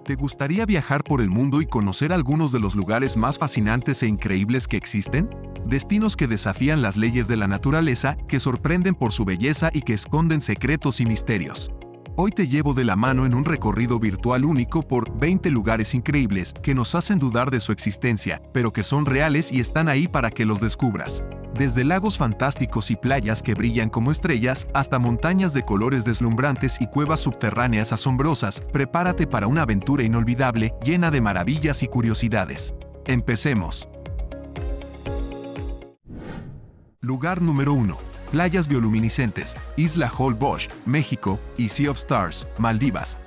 ¿Te gustaría viajar por el mundo y conocer algunos de los lugares más fascinantes e increíbles que existen? Destinos que desafían las leyes de la naturaleza, que sorprenden por su belleza y que esconden secretos y misterios. Hoy te llevo de la mano en un recorrido virtual único por 20 lugares increíbles que nos hacen dudar de su existencia, pero que son reales y están ahí para que los descubras. Desde lagos fantásticos y playas que brillan como estrellas, hasta montañas de colores deslumbrantes y cuevas subterráneas asombrosas, prepárate para una aventura inolvidable, llena de maravillas y curiosidades. Empecemos. Lugar número 1. Playas bioluminiscentes, Isla Holbox, México, y Sea of Stars, Maldivas.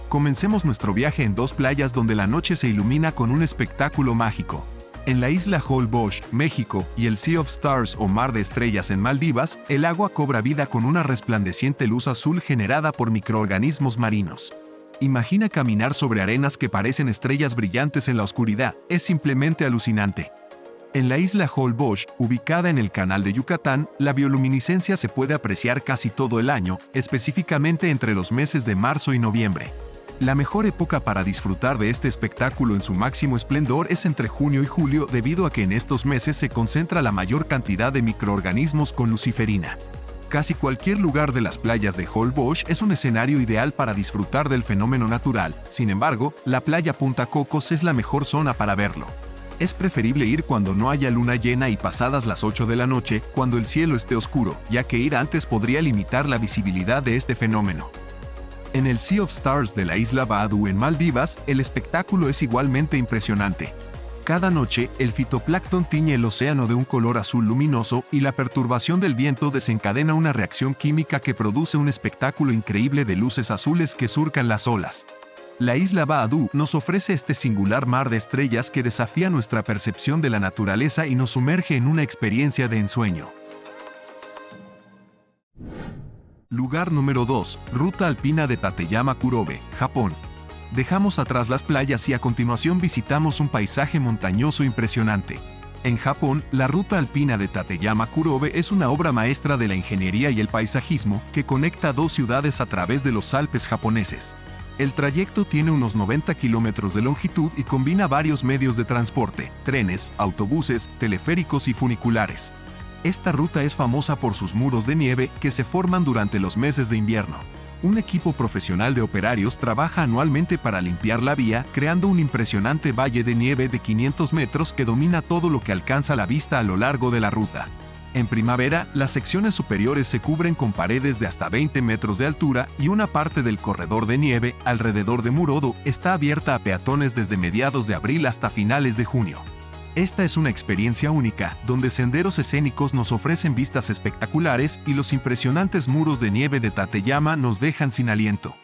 Comencemos nuestro viaje en dos playas donde la noche se ilumina con un espectáculo mágico. En la isla Holbox, México, y el Sea of Stars o Mar de Estrellas en Maldivas, el agua cobra vida con una resplandeciente luz azul generada por microorganismos marinos. Imagina caminar sobre arenas que parecen estrellas brillantes en la oscuridad, es simplemente alucinante. En la isla Holbox, ubicada en el Canal de Yucatán, la bioluminiscencia se puede apreciar casi todo el año, específicamente entre los meses de marzo y noviembre. La mejor época para disfrutar de este espectáculo en su máximo esplendor es entre junio y julio, debido a que en estos meses se concentra la mayor cantidad de microorganismos con luciferina. Casi cualquier lugar de las playas de Holbox es un escenario ideal para disfrutar del fenómeno natural. Sin embargo, la playa Punta Cocos es la mejor zona para verlo. Es preferible ir cuando no haya luna llena y pasadas las 8 de la noche, cuando el cielo esté oscuro, ya que ir antes podría limitar la visibilidad de este fenómeno. En el Sea of Stars de la isla Baadu en Maldivas, el espectáculo es igualmente impresionante. Cada noche, el fitoplancton tiñe el océano de un color azul luminoso y la perturbación del viento desencadena una reacción química que produce un espectáculo increíble de luces azules que surcan las olas. La isla Baadu nos ofrece este singular mar de estrellas que desafía nuestra percepción de la naturaleza y nos sumerge en una experiencia de ensueño. Lugar número 2. Ruta alpina de Tateyama-Kurobe, Japón. Dejamos atrás las playas y a continuación visitamos un paisaje montañoso impresionante. En Japón, la ruta alpina de Tateyama-Kurobe es una obra maestra de la ingeniería y el paisajismo que conecta dos ciudades a través de los Alpes japoneses. El trayecto tiene unos 90 kilómetros de longitud y combina varios medios de transporte, trenes, autobuses, teleféricos y funiculares. Esta ruta es famosa por sus muros de nieve que se forman durante los meses de invierno. Un equipo profesional de operarios trabaja anualmente para limpiar la vía, creando un impresionante valle de nieve de 500 metros que domina todo lo que alcanza la vista a lo largo de la ruta. En primavera, las secciones superiores se cubren con paredes de hasta 20 metros de altura y una parte del corredor de nieve, alrededor de Murodo, está abierta a peatones desde mediados de abril hasta finales de junio. Esta es una experiencia única, donde senderos escénicos nos ofrecen vistas espectaculares y los impresionantes muros de nieve de Tateyama nos dejan sin aliento.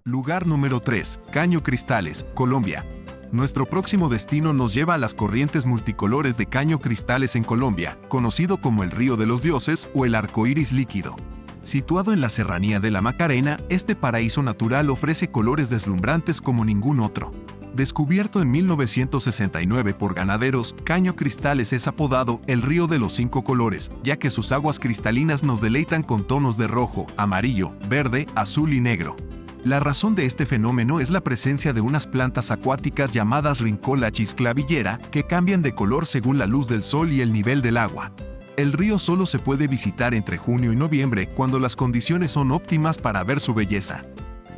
Lugar número 3. Caño Cristales, Colombia. Nuestro próximo destino nos lleva a las corrientes multicolores de Caño Cristales en Colombia, conocido como el Río de los Dioses o el Arco Iris líquido. Situado en la serranía de la Macarena, este paraíso natural ofrece colores deslumbrantes como ningún otro. Descubierto en 1969 por ganaderos, Caño Cristales es apodado el Río de los 5 colores, ya que sus aguas cristalinas nos deleitan con tonos de rojo, amarillo, verde, azul y negro. La razón de este fenómeno es la presencia de unas plantas acuáticas llamadas Rhynchola clavillera, que cambian de color según la luz del sol y el nivel del agua. El río solo se puede visitar entre junio y noviembre, cuando las condiciones son óptimas para ver su belleza.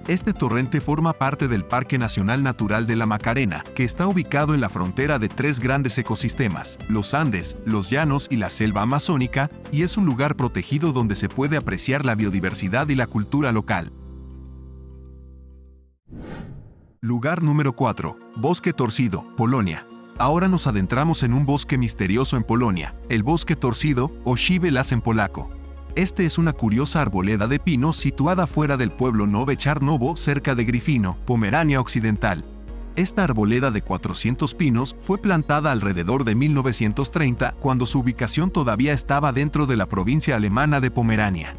Este torrente forma parte del Parque Nacional Natural de la Macarena, que está ubicado en la frontera de tres grandes ecosistemas, los Andes, los llanos y la selva amazónica, y es un lugar protegido donde se puede apreciar la biodiversidad y la cultura local. Lugar número 4. Bosque Torcido, Polonia. Ahora nos adentramos en un bosque misterioso en Polonia, el Bosque Torcido, o Siwy Las en polaco. Este es una curiosa arboleda de pinos situada fuera del pueblo Nowe Czarnowo, cerca de Gryfino, Pomerania Occidental. Esta arboleda de 400 pinos fue plantada alrededor de 1930, cuando su ubicación todavía estaba dentro de la provincia alemana de Pomerania.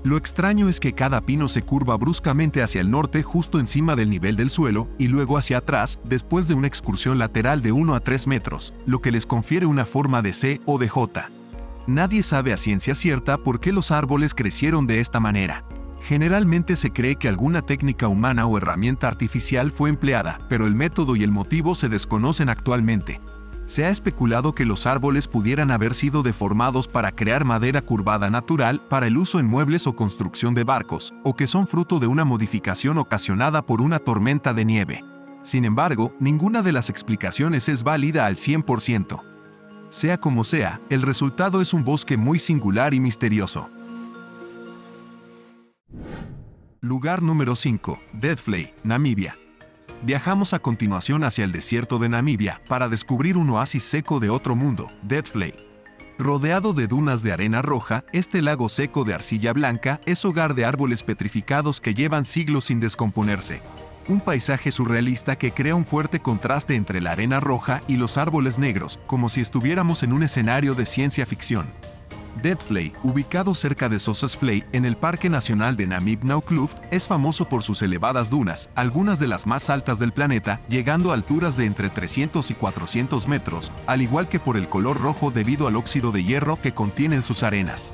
Lo extraño es que cada pino se curva bruscamente hacia el norte justo encima del nivel del suelo, y luego hacia atrás, después de una excursión lateral de 1 a 3 metros, lo que les confiere una forma de C o de J. Nadie sabe a ciencia cierta por qué los árboles crecieron de esta manera. Generalmente se cree que alguna técnica humana o herramienta artificial fue empleada, pero el método y el motivo se desconocen actualmente. Se ha especulado que los árboles pudieran haber sido deformados para crear madera curvada natural para el uso en muebles o construcción de barcos, o que son fruto de una modificación ocasionada por una tormenta de nieve. Sin embargo, ninguna de las explicaciones es válida al 100%. Sea como sea, el resultado es un bosque muy singular y misterioso. Lugar número 5. Death Valley, Namibia. Viajamos a continuación hacia el desierto de Namibia para descubrir un oasis seco de otro mundo, Death Valley. Rodeado de dunas de arena roja, este lago seco de arcilla blanca es hogar de árboles petrificados que llevan siglos sin descomponerse. Un paisaje surrealista que crea un fuerte contraste entre la arena roja y los árboles negros, como si estuviéramos en un escenario de ciencia ficción. Death Valley, ubicado cerca de Sossusvlei en el Parque Nacional de Namib-Naukluft, es famoso por sus elevadas dunas, algunas de las más altas del planeta, llegando a alturas de entre 300 y 400 metros, al igual que por el color rojo debido al óxido de hierro que contienen sus arenas.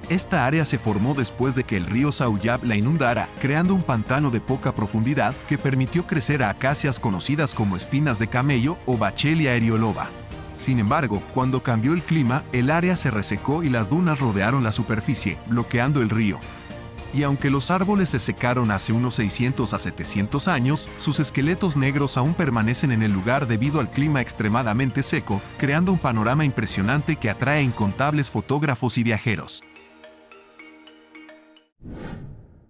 Esta área se formó después de que el río Sauyab la inundara, creando un pantano de poca profundidad que permitió crecer a acacias conocidas como espinas de camello o Bachelia aerioloba. Sin embargo, cuando cambió el clima, el área se resecó y las dunas rodearon la superficie, bloqueando el río. Y aunque los árboles se secaron hace unos 600 a 700 años, sus esqueletos negros aún permanecen en el lugar debido al clima extremadamente seco, creando un panorama impresionante que atrae a incontables fotógrafos y viajeros.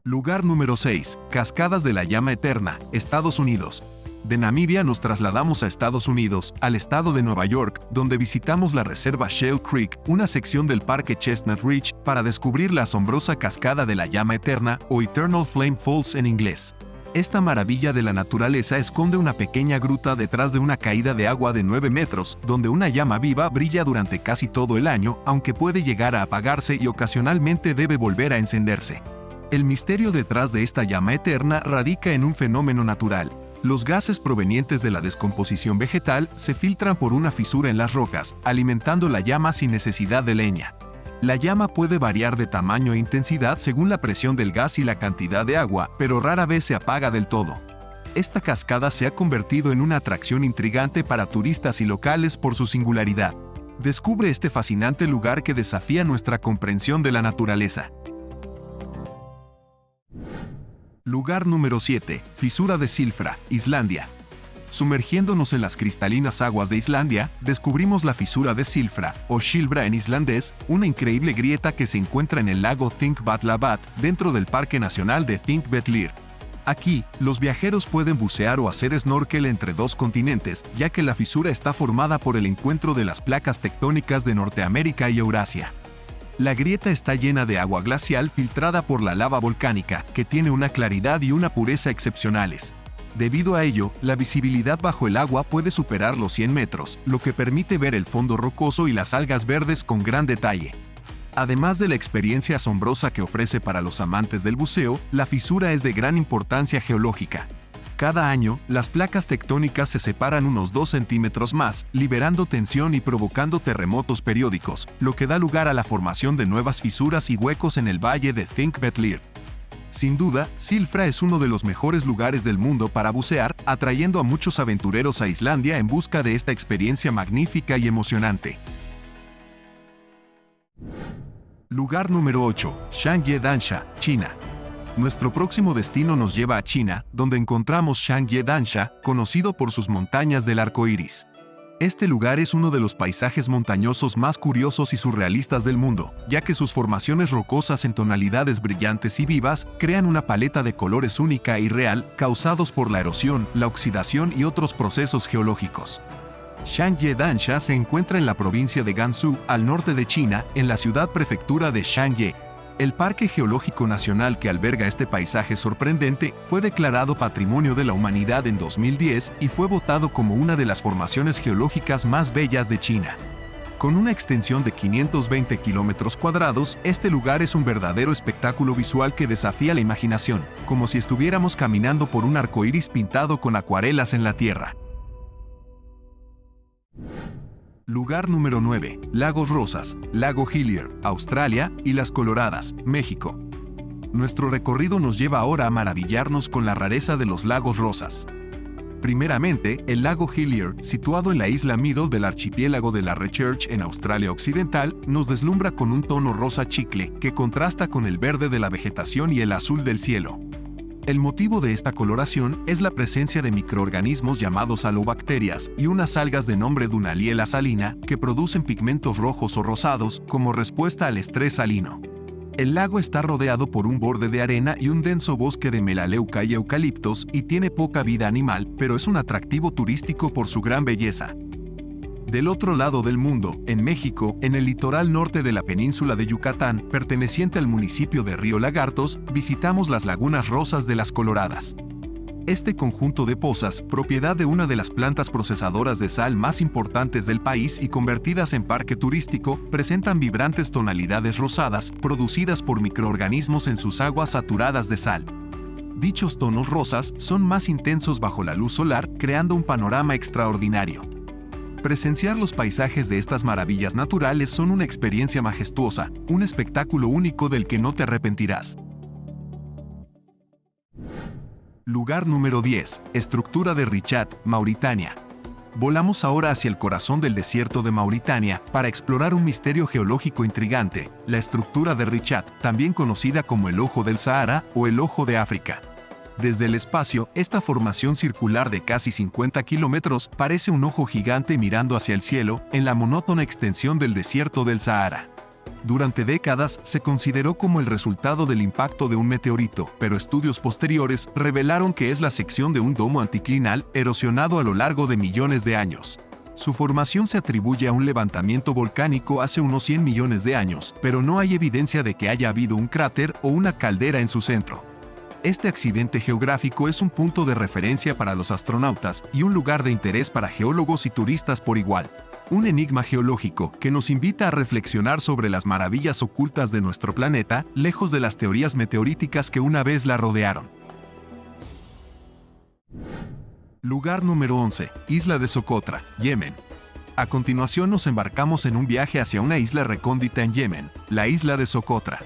Lugar número 6. Cascadas de la Llama Eterna, Estados Unidos. De Namibia nos trasladamos a Estados Unidos, al estado de Nueva York, donde visitamos la reserva Shell Creek, una sección del parque Chestnut Ridge, para descubrir la asombrosa cascada de la llama eterna, o Eternal Flame Falls en inglés. Esta maravilla de la naturaleza esconde una pequeña gruta detrás de una caída de agua de 9 metros, donde una llama viva brilla durante casi todo el año, aunque puede llegar a apagarse y ocasionalmente debe volver a encenderse. El misterio detrás de esta llama eterna radica en un fenómeno natural. Los gases provenientes de la descomposición vegetal se filtran por una fisura en las rocas, alimentando la llama sin necesidad de leña. La llama puede variar de tamaño e intensidad según la presión del gas y la cantidad de agua, pero rara vez se apaga del todo. Esta cascada se ha convertido en una atracción intrigante para turistas y locales por su singularidad. Descubre este fascinante lugar que desafía nuestra comprensión de la naturaleza. Lugar número 7. Fisura de Silfra, Islandia. Sumergiéndonos en las cristalinas aguas de Islandia, descubrimos la fisura de Silfra, o Silfra en islandés, una increíble grieta que se encuentra en el lago Þingvallavatn, dentro del Parque Nacional de Þingvellir. Aquí, los viajeros pueden bucear o hacer snorkel entre dos continentes, ya que la fisura está formada por el encuentro de las placas tectónicas de Norteamérica y Eurasia. La grieta está llena de agua glacial filtrada por la lava volcánica, que tiene una claridad y una pureza excepcionales. Debido a ello, la visibilidad bajo el agua puede superar los 100 metros, lo que permite ver el fondo rocoso y las algas verdes con gran detalle. Además de la experiencia asombrosa que ofrece para los amantes del buceo, la fisura es de gran importancia geológica. Cada año, las placas tectónicas se separan unos 2 centímetros más, liberando tensión y provocando terremotos periódicos, lo que da lugar a la formación de nuevas fisuras y huecos en el valle de Þingvellir. Sin duda, Silfra es uno de los mejores lugares del mundo para bucear, atrayendo a muchos aventureros a Islandia en busca de esta experiencia magnífica y emocionante. Lugar número 8. Shangye-Dansha, China. Nuestro próximo destino nos lleva a China, donde encontramos Shangye-Dansha, conocido por sus montañas del arco iris. Este lugar es uno de los paisajes montañosos más curiosos y surrealistas del mundo, ya que sus formaciones rocosas en tonalidades brillantes y vivas crean una paleta de colores única y real, causados por la erosión, la oxidación y otros procesos geológicos. Shangye-Dansha se encuentra en la provincia de Gansu, al norte de China, en la ciudad-prefectura de Shangye. El Parque Geológico Nacional que alberga este paisaje sorprendente fue declarado Patrimonio de la Humanidad en 2010 y fue votado como una de las formaciones geológicas más bellas de China. Con una extensión de 520 kilómetros cuadrados, este lugar es un verdadero espectáculo visual que desafía la imaginación, como si estuviéramos caminando por un arco iris pintado con acuarelas en la tierra. Lugar número 9. Lagos Rosas, Lago Hillier, Australia, y Las Coloradas, México. Nuestro recorrido nos lleva ahora a maravillarnos con la rareza de los lagos rosas. Primeramente, el lago Hillier, situado en la isla Middle del archipiélago de la Research en Australia Occidental, nos deslumbra con un tono rosa chicle que contrasta con el verde de la vegetación y el azul del cielo. El motivo de esta coloración es la presencia de microorganismos llamados halobacterias y unas algas de nombre Dunaliella salina que producen pigmentos rojos o rosados como respuesta al estrés salino. El lago está rodeado por un borde de arena y un denso bosque de melaleuca y eucaliptos y tiene poca vida animal, pero es un atractivo turístico por su gran belleza. Del otro lado del mundo, en México, en el litoral norte de la península de Yucatán, perteneciente al municipio de Río Lagartos, visitamos las lagunas rosas de las Coloradas. Este conjunto de pozas, propiedad de una de las plantas procesadoras de sal más importantes del país y convertidas en parque turístico, presentan vibrantes tonalidades rosadas, producidas por microorganismos en sus aguas saturadas de sal. Dichos tonos rosas son más intensos bajo la luz solar, creando un panorama extraordinario. Presenciar los paisajes de estas maravillas naturales son una experiencia majestuosa, un espectáculo único del que no te arrepentirás. Lugar número 10. Estructura de Richat, Mauritania. Volamos ahora hacia el corazón del desierto de Mauritania para explorar un misterio geológico intrigante, la estructura de Richat, también conocida como el Ojo del Sahara o el Ojo de África. Desde el espacio, esta formación circular de casi 50 kilómetros parece un ojo gigante mirando hacia el cielo, en la monótona extensión del desierto del Sahara. Durante décadas se consideró como el resultado del impacto de un meteorito, pero estudios posteriores revelaron que es la sección de un domo anticlinal erosionado a lo largo de millones de años. Su formación se atribuye a un levantamiento volcánico hace unos 100 millones de años, pero no hay evidencia de que haya habido un cráter o una caldera en su centro. Este accidente geográfico es un punto de referencia para los astronautas y un lugar de interés para geólogos y turistas por igual. Un enigma geológico que nos invita a reflexionar sobre las maravillas ocultas de nuestro planeta, lejos de las teorías meteoríticas que una vez la rodearon. Lugar número 11. Isla de Socotra, Yemen. A continuación nos embarcamos en un viaje hacia una isla recóndita en Yemen, la isla de Socotra.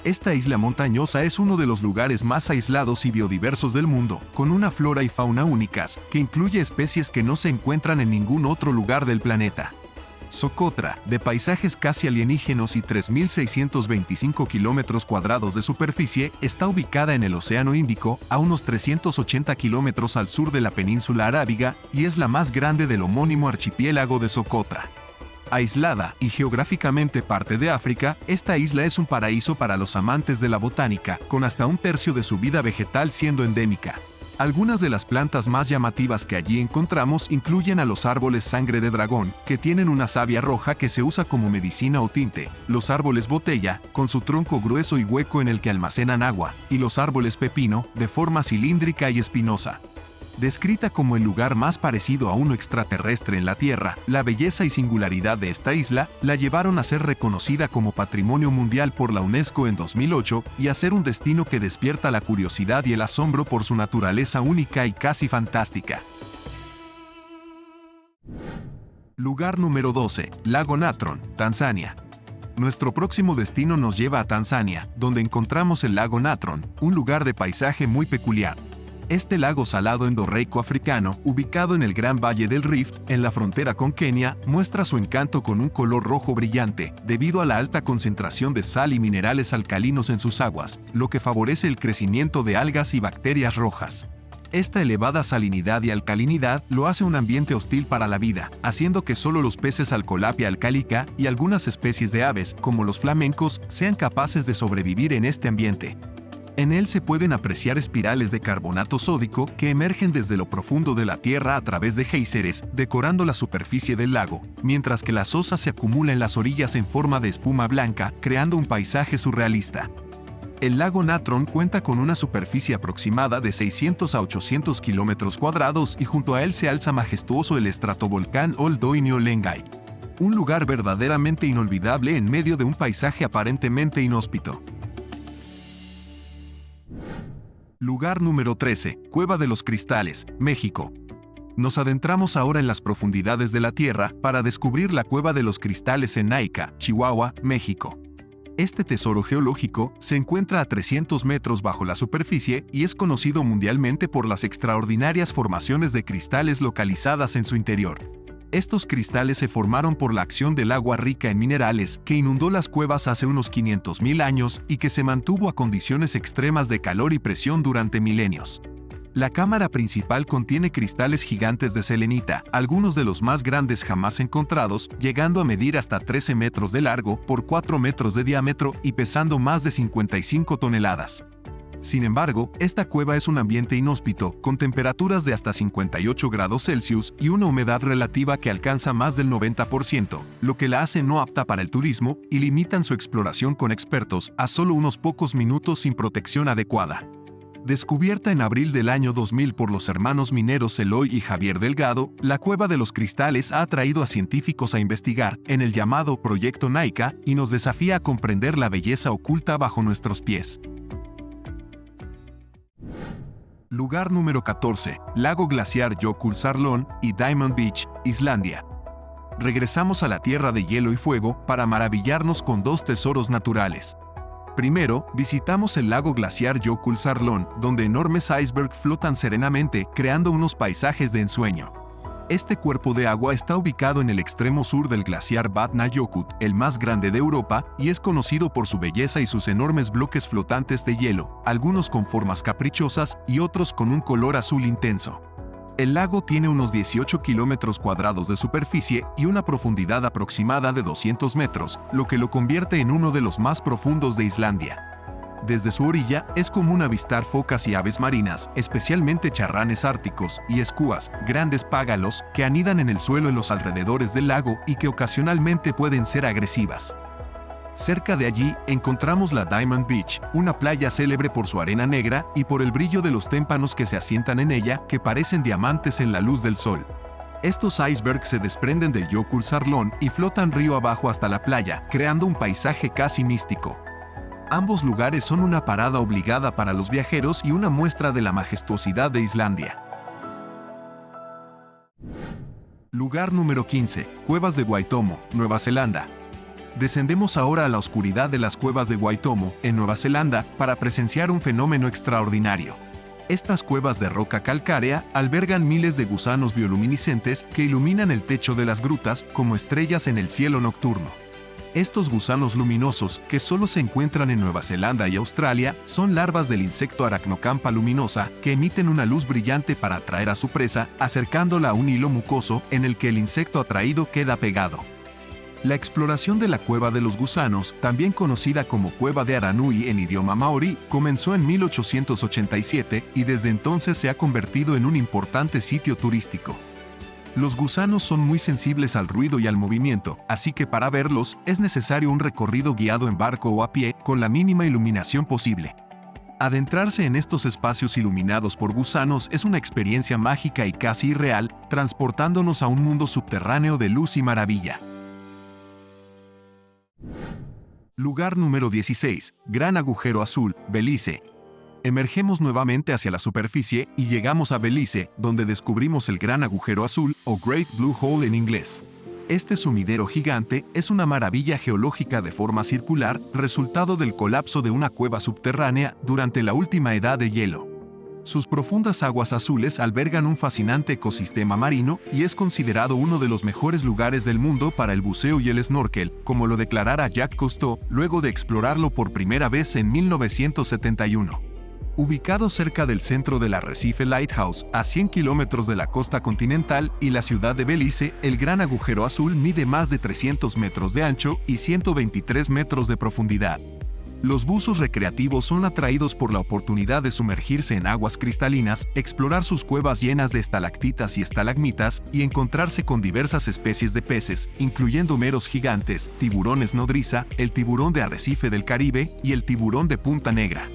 Esta isla montañosa es uno de los lugares más aislados y biodiversos del mundo, con una flora y fauna únicas, que incluye especies que no se encuentran en ningún otro lugar del planeta. Socotra, de paisajes casi alienígenos y 3.625 kilómetros cuadrados de superficie, está ubicada en el Océano Índico, a unos 380 kilómetros al sur de la península arábiga, y es la más grande del homónimo archipiélago de Socotra. Aislada y geográficamente parte de África, esta isla es un paraíso para los amantes de la botánica, con hasta un tercio de su vida vegetal siendo endémica. Algunas de las plantas más llamativas que allí encontramos incluyen a los árboles sangre de dragón, que tienen una savia roja que se usa como medicina o tinte, los árboles botella, con su tronco grueso y hueco en el que almacenan agua, y los árboles pepino, de forma cilíndrica y espinosa. Descrita como el lugar más parecido a uno extraterrestre en la Tierra, la belleza y singularidad de esta isla la llevaron a ser reconocida como Patrimonio Mundial por la UNESCO en 2008 y a ser un destino que despierta la curiosidad y el asombro por su naturaleza única y casi fantástica. Lugar número 12. Lago Natron, Tanzania. Nuestro próximo destino nos lleva a Tanzania, donde encontramos el lago Natron, un lugar de paisaje muy peculiar. Este lago salado endorreico africano, ubicado en el Gran Valle del Rift, en la frontera con Kenia, muestra su encanto con un color rojo brillante, debido a la alta concentración de sal y minerales alcalinos en sus aguas, lo que favorece el crecimiento de algas y bacterias rojas. Esta elevada salinidad y alcalinidad lo hace un ambiente hostil para la vida, haciendo que solo los peces Alcolapia alcalica y algunas especies de aves, como los flamencos, sean capaces de sobrevivir en este ambiente. En él se pueden apreciar espirales de carbonato sódico que emergen desde lo profundo de la tierra a través de géiseres, decorando la superficie del lago, mientras que la sosa se acumula en las orillas en forma de espuma blanca, creando un paisaje surrealista. El lago Natron cuenta con una superficie aproximada de 600 a 800 kilómetros cuadrados y junto a él se alza majestuoso el estratovolcán Ol Doinyo Lengai. Un lugar verdaderamente inolvidable en medio de un paisaje aparentemente inhóspito. Lugar número 13. Cueva de los Cristales, México. Nos adentramos ahora en las profundidades de la Tierra para descubrir la Cueva de los Cristales en Naica, Chihuahua, México. Este tesoro geológico se encuentra a 300 metros bajo la superficie y es conocido mundialmente por las extraordinarias formaciones de cristales localizadas en su interior. Estos cristales se formaron por la acción del agua rica en minerales que inundó las cuevas hace unos 500.000 años y que se mantuvo a condiciones extremas de calor y presión durante milenios. La cámara principal contiene cristales gigantes de selenita, algunos de los más grandes jamás encontrados, llegando a medir hasta 13 metros de largo por 4 metros de diámetro y pesando más de 55 toneladas. Sin embargo, esta cueva es un ambiente inhóspito, con temperaturas de hasta 58 grados Celsius y una humedad relativa que alcanza más del 90%, lo que la hace no apta para el turismo y limitan su exploración con expertos a solo unos pocos minutos sin protección adecuada. Descubierta en abril del año 2000 por los hermanos mineros Eloy y Javier Delgado, la Cueva de los Cristales ha atraído a científicos a investigar en el llamado Proyecto Naika y nos desafía a comprender la belleza oculta bajo nuestros pies. Lugar número 14. Lago glaciar Jökulsárlón y Diamond Beach, Islandia. Regresamos a la tierra de hielo y fuego para maravillarnos con dos tesoros naturales. Primero, visitamos el lago glaciar Jökulsárlón, donde enormes icebergs flotan serenamente, creando unos paisajes de ensueño. Este cuerpo de agua está ubicado en el extremo sur del glaciar Vatnajökull, el más grande de Europa, y es conocido por su belleza y sus enormes bloques flotantes de hielo, algunos con formas caprichosas y otros con un color azul intenso. El lago tiene unos 18 kilómetros cuadrados de superficie y una profundidad aproximada de 200 metros, lo que lo convierte en uno de los más profundos de Islandia. Desde su orilla es común avistar focas y aves marinas, especialmente charranes árticos y escúas, grandes págalos, que anidan en el suelo en los alrededores del lago y que ocasionalmente pueden ser agresivas. Cerca de allí encontramos la Diamond Beach, una playa célebre por su arena negra y por el brillo de los témpanos que se asientan en ella, que parecen diamantes en la luz del sol. Estos icebergs se desprenden del Jökulsárlón y flotan río abajo hasta la playa, creando un paisaje casi místico. Ambos lugares son una parada obligada para los viajeros y una muestra de la majestuosidad de Islandia. Lugar número 15. Cuevas de Waitomo, Nueva Zelanda. Descendemos ahora a la oscuridad de las cuevas de Waitomo, en Nueva Zelanda, para presenciar un fenómeno extraordinario. Estas cuevas de roca calcárea albergan miles de gusanos bioluminiscentes que iluminan el techo de las grutas como estrellas en el cielo nocturno. Estos gusanos luminosos, que solo se encuentran en Nueva Zelanda y Australia, son larvas del insecto Arachnocampa luminosa que emiten una luz brillante para atraer a su presa, acercándola a un hilo mucoso en el que el insecto atraído queda pegado. La exploración de la cueva de los gusanos, también conocida como Cueva de Aranui en idioma maorí, comenzó en 1887 y desde entonces se ha convertido en un importante sitio turístico. Los gusanos son muy sensibles al ruido y al movimiento, así que para verlos es necesario un recorrido guiado en barco o a pie con la mínima iluminación posible. Adentrarse en estos espacios iluminados por gusanos es una experiencia mágica y casi irreal, transportándonos a un mundo subterráneo de luz y maravilla. Lugar número 16. Gran Agujero Azul, Belice. Emergemos nuevamente hacia la superficie y llegamos a Belice, donde descubrimos el Gran Agujero Azul, o Great Blue Hole en inglés. Este sumidero gigante es una maravilla geológica de forma circular, resultado del colapso de una cueva subterránea durante la última edad de hielo. Sus profundas aguas azules albergan un fascinante ecosistema marino y es considerado uno de los mejores lugares del mundo para el buceo y el snorkel, como lo declarara Jacques Cousteau luego de explorarlo por primera vez en 1971. Ubicado cerca del centro del arrecife Lighthouse, a 100 kilómetros de la costa continental y la ciudad de Belice, el Gran Agujero Azul mide más de 300 metros de ancho y 123 metros de profundidad. Los buzos recreativos son atraídos por la oportunidad de sumergirse en aguas cristalinas, explorar sus cuevas llenas de estalactitas y estalagmitas y encontrarse con diversas especies de peces, incluyendo meros gigantes, tiburones nodriza, el tiburón de arrecife del Caribe y el tiburón de Punta Negra.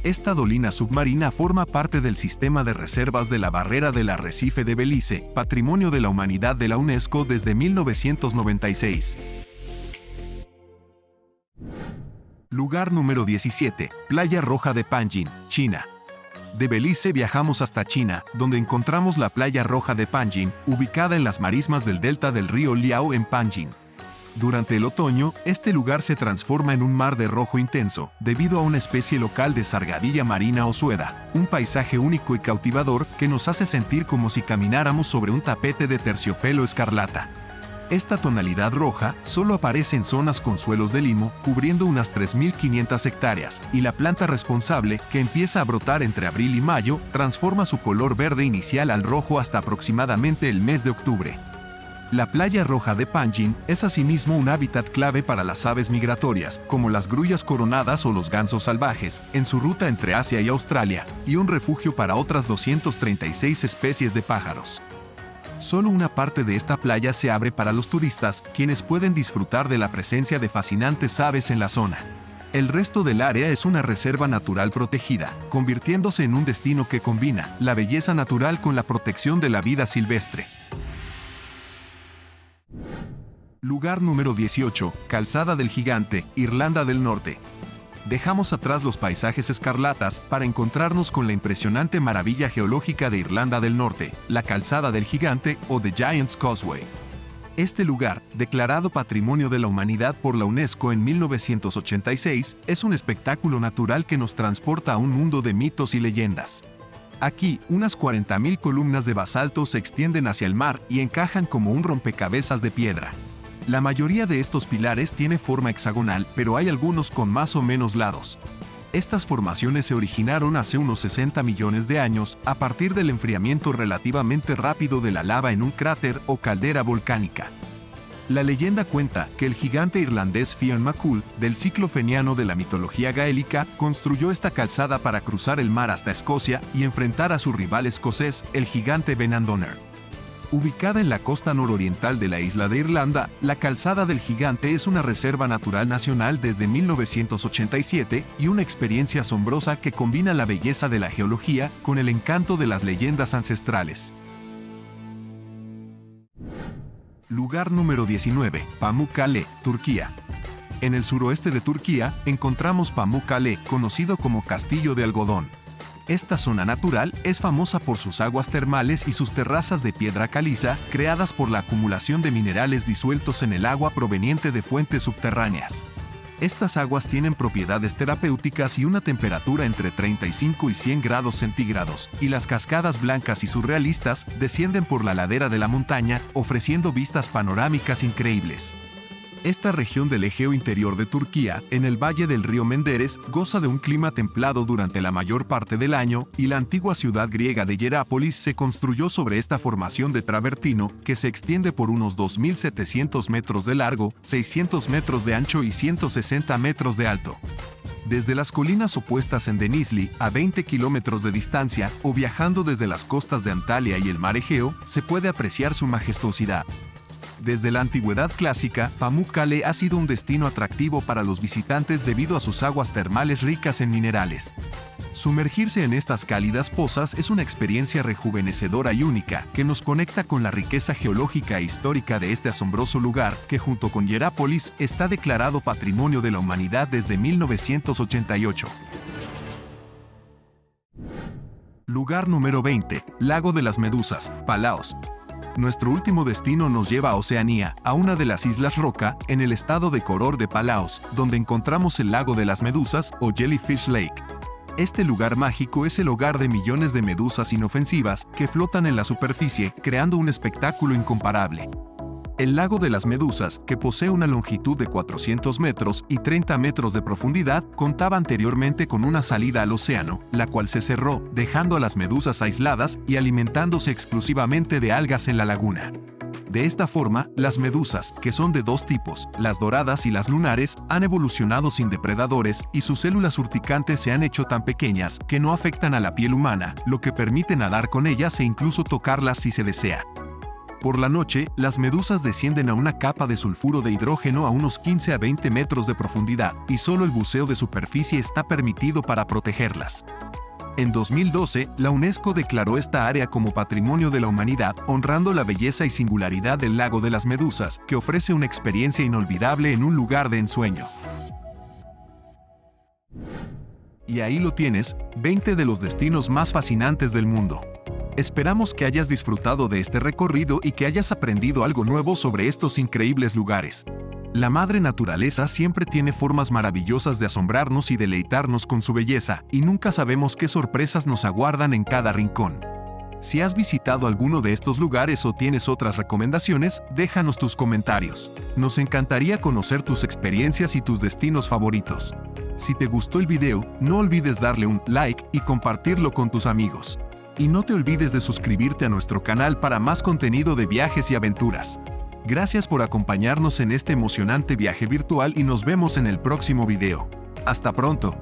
Esta dolina submarina forma parte del sistema de reservas de la Barrera del Arrecife de Belice, Patrimonio de la Humanidad de la UNESCO desde 1996. Lugar número 17. Playa Roja de Panjin, China. De Belice viajamos hasta China, donde encontramos la Playa Roja de Panjin, ubicada en las marismas del delta del río Liao en Panjin. Durante el otoño, este lugar se transforma en un mar de rojo intenso, debido a una especie local de sargadilla marina o sueda, un paisaje único y cautivador que nos hace sentir como si camináramos sobre un tapete de terciopelo escarlata. Esta tonalidad roja solo aparece en zonas con suelos de limo, cubriendo unas 3.500 hectáreas, y la planta responsable, que empieza a brotar entre abril y mayo, transforma su color verde inicial al rojo hasta aproximadamente el mes de octubre. La playa roja de Panjin es asimismo un hábitat clave para las aves migratorias, como las grullas coronadas o los gansos salvajes, en su ruta entre Asia y Australia, y un refugio para otras 236 especies de pájaros. Solo una parte de esta playa se abre para los turistas, quienes pueden disfrutar de la presencia de fascinantes aves en la zona. El resto del área es una reserva natural protegida, convirtiéndose en un destino que combina la belleza natural con la protección de la vida silvestre. Lugar número 18, Calzada del Gigante, Irlanda del Norte. Dejamos atrás los paisajes escarlatas para encontrarnos con la impresionante maravilla geológica de Irlanda del Norte, la Calzada del Gigante o The Giant's Causeway. Este lugar, declarado Patrimonio de la Humanidad por la UNESCO en 1986, es un espectáculo natural que nos transporta a un mundo de mitos y leyendas. Aquí, unas 40.000 columnas de basalto se extienden hacia el mar y encajan como un rompecabezas de piedra. La mayoría de estos pilares tiene forma hexagonal, pero hay algunos con más o menos lados. Estas formaciones se originaron hace unos 60 millones de años a partir del enfriamiento relativamente rápido de la lava en un cráter o caldera volcánica. La leyenda cuenta que el gigante irlandés Fionn McCool, del ciclo feniano de la mitología gaélica, construyó esta calzada para cruzar el mar hasta Escocia y enfrentar a su rival escocés, el gigante Benandonner. Ubicada en la costa nororiental de la isla de Irlanda, la Calzada del Gigante es una reserva natural nacional desde 1987 y una experiencia asombrosa que combina la belleza de la geología con el encanto de las leyendas ancestrales. Lugar número 19, Pamukkale, Turquía. En el suroeste de Turquía encontramos Pamukkale, conocido como Castillo de Algodón. Esta zona natural es famosa por sus aguas termales y sus terrazas de piedra caliza, creadas por la acumulación de minerales disueltos en el agua proveniente de fuentes subterráneas. Estas aguas tienen propiedades terapéuticas y una temperatura entre 35 y 100 grados centígrados, y las cascadas blancas y surrealistas descienden por la ladera de la montaña, ofreciendo vistas panorámicas increíbles. Esta región del Egeo interior de Turquía, en el valle del río Menderes, goza de un clima templado durante la mayor parte del año, y la antigua ciudad griega de Hierápolis se construyó sobre esta formación de travertino, que se extiende por unos 2.700 metros de largo, 600 metros de ancho y 160 metros de alto. Desde las colinas opuestas en Denizli, a 20 kilómetros de distancia, o viajando desde las costas de Antalya y el mar Egeo, se puede apreciar su majestuosidad. Desde la antigüedad clásica, Pamukkale ha sido un destino atractivo para los visitantes debido a sus aguas termales ricas en minerales. Sumergirse en estas cálidas pozas es una experiencia rejuvenecedora y única, que nos conecta con la riqueza geológica e histórica de este asombroso lugar, que junto con Hierápolis está declarado Patrimonio de la Humanidad desde 1988. Lugar número 20, Lago de las Medusas, Palaos. Nuestro último destino nos lleva a Oceanía, a una de las Islas Roca, en el estado de Koror de Palaos, donde encontramos el Lago de las Medusas, o Jellyfish Lake. Este lugar mágico es el hogar de millones de medusas inofensivas que flotan en la superficie, creando un espectáculo incomparable. El Lago de las Medusas, que posee una longitud de 400 metros y 30 metros de profundidad, contaba anteriormente con una salida al océano, la cual se cerró, dejando a las medusas aisladas y alimentándose exclusivamente de algas en la laguna. De esta forma, las medusas, que son de dos tipos, las doradas y las lunares, han evolucionado sin depredadores y sus células urticantes se han hecho tan pequeñas que no afectan a la piel humana, lo que permite nadar con ellas e incluso tocarlas si se desea. Por la noche, las medusas descienden a una capa de sulfuro de hidrógeno a unos 15 a 20 metros de profundidad, y solo el buceo de superficie está permitido para protegerlas. En 2012, la UNESCO declaró esta área como Patrimonio de la Humanidad, honrando la belleza y singularidad del Lago de las Medusas, que ofrece una experiencia inolvidable en un lugar de ensueño. Y ahí lo tienes, 20 de los destinos más fascinantes del mundo. Esperamos que hayas disfrutado de este recorrido y que hayas aprendido algo nuevo sobre estos increíbles lugares. La madre naturaleza siempre tiene formas maravillosas de asombrarnos y deleitarnos con su belleza, y nunca sabemos qué sorpresas nos aguardan en cada rincón. Si has visitado alguno de estos lugares o tienes otras recomendaciones, déjanos tus comentarios. Nos encantaría conocer tus experiencias y tus destinos favoritos. Si te gustó el video, no olvides darle un like y compartirlo con tus amigos. Y no te olvides de suscribirte a nuestro canal para más contenido de viajes y aventuras. Gracias por acompañarnos en este emocionante viaje virtual y nos vemos en el próximo video. Hasta pronto.